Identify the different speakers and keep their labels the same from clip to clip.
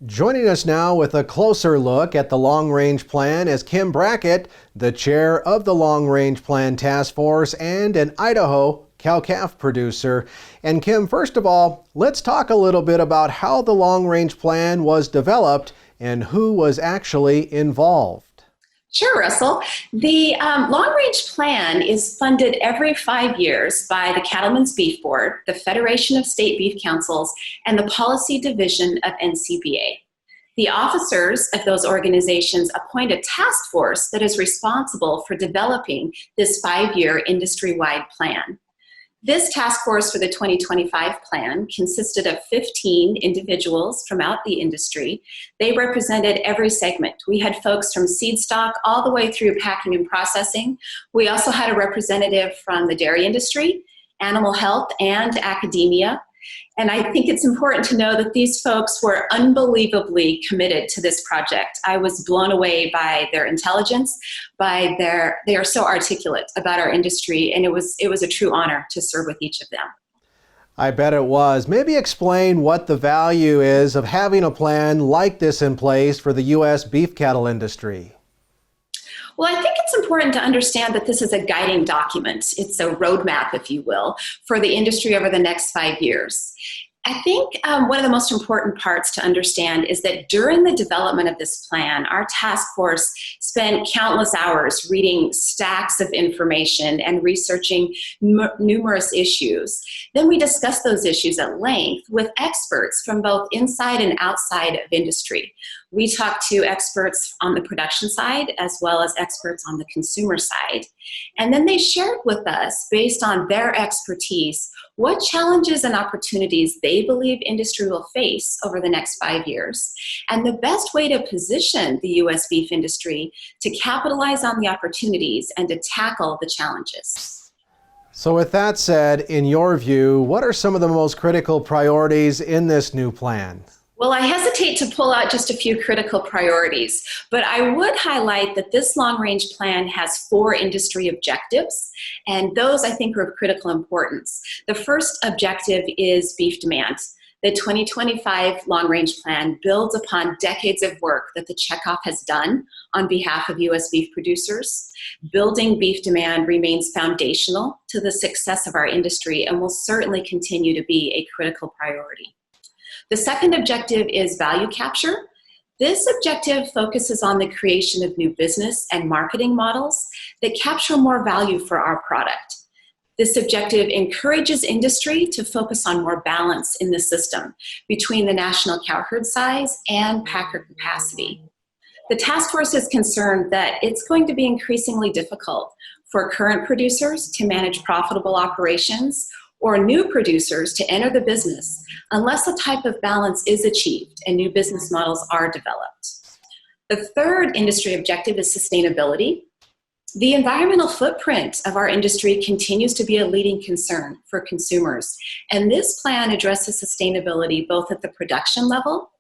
Speaker 1: Joining us now with a closer look at the Long Range Plan is Kim Brackett, the chair of the Long Range Plan Task Force and an Idaho cow-calf producer. And Kim, first of all, let's talk a little bit about how the Long Range Plan was developed and who was actually involved.
Speaker 2: Sure, Russell. The Long Range Plan is funded every 5 years by the Cattlemen's Beef Board, the Federation of State Beef Councils, and the Policy Division of NCBA. The officers of those organizations appoint a task force that is responsible for developing this 5-year industry-wide plan. This task force for the 2025 plan consisted of 15 individuals from out the industry. They represented every segment. We had folks from seed stock all the way through packing and processing. We also had a representative from the dairy industry, animal health, and academia. And I think it's important to know that these folks were unbelievably committed to this project. I was blown away by their intelligence, they are so articulate about our industry, and it was a true honor to serve with each of them.
Speaker 1: I bet it was. Maybe explain what the value is of having a plan like this in place for the U.S. beef cattle industry.
Speaker 2: Well, I think it's important to understand that this is a guiding document. It's a roadmap, if you will, for the industry over the next 5 years. I think one of the most important parts to understand is that during the development of this plan, our task force spent countless hours reading stacks of information and researching numerous issues. Then we discussed those issues at length with experts from both inside and outside of industry. We talked to experts on the production side as well as experts on the consumer side. And then they shared with us, based on their expertise, what challenges and opportunities they believe industry will face over the next 5 years, and the best way to position the U.S. beef industry to capitalize on the opportunities and to tackle the challenges.
Speaker 1: So with that said, in your view, what are some of the most critical priorities in this new plan?
Speaker 2: Well, I hesitate to pull out just a few critical priorities, but I would highlight that this long-range plan has 4 industry objectives, and those I think are of critical importance. The first objective is beef demand. The 2025 long-range plan builds upon decades of work that the checkoff has done on behalf of U.S. beef producers. Building beef demand remains foundational to the success of our industry and will certainly continue to be a critical priority. The second objective is value capture. This objective focuses on the creation of new business and marketing models that capture more value for our product. This objective encourages industry to focus on more balance in the system between the national cow herd size and packer capacity. The task force is concerned that it's going to be increasingly difficult for current producers to manage profitable operations or new producers to enter the business unless a type of balance is achieved and new business models are developed. The third industry objective is sustainability. The environmental footprint of our industry continues to be a leading concern for consumers, and this plan addresses sustainability both at the production level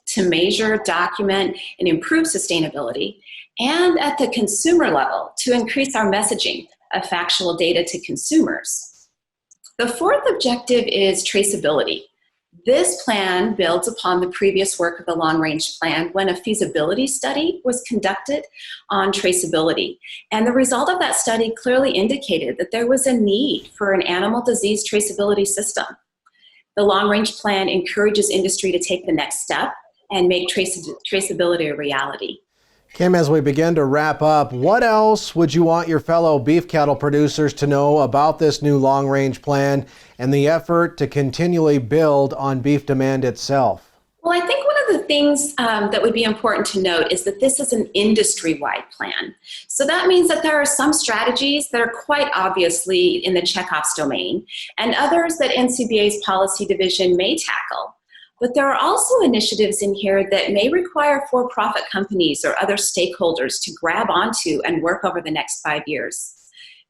Speaker 2: to measure, document, and improve sustainability, and at the consumer level to increase our messaging of factual data to consumers. The fourth objective is traceability. This plan builds upon the previous work of the Long Range Plan when a feasibility study was conducted on traceability. And the result of that study clearly indicated that there was a need for an animal disease traceability system. The Long Range Plan encourages industry to take the next step and make traceability a reality.
Speaker 1: Kim, as we begin to wrap up, what else would you want your fellow beef cattle producers to know about this new long-range plan and the effort to continually build on beef demand itself?
Speaker 2: Well, I think one of the things that would be important to note is that this is an industry-wide plan. So that means that there are some strategies that are quite obviously in the checkoffs domain and others that NCBA's policy division may tackle. But there are also initiatives in here that may require for-profit companies or other stakeholders to grab onto and work over the next 5 years.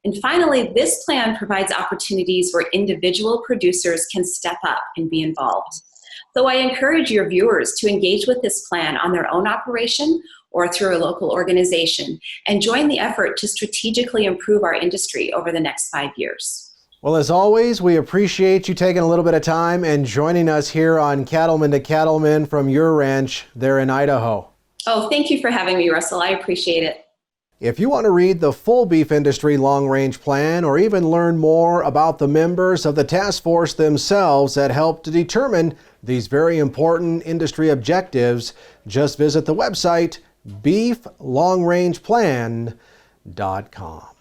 Speaker 2: And finally, this plan provides opportunities where individual producers can step up and be involved. So I encourage your viewers to engage with this plan on their own operation or through a local organization and join the effort to strategically improve our industry over the next 5 years.
Speaker 1: Well, as always, we appreciate you taking a little bit of time and joining us here on Cattleman to Cattleman from your ranch there in Idaho.
Speaker 2: Oh, thank you for having me, Russell. I appreciate it.
Speaker 1: If you want to read the full beef industry long-range plan or even learn more about the members of the task force themselves that help to determine these very important industry objectives, just visit the website beeflongrangeplan.com.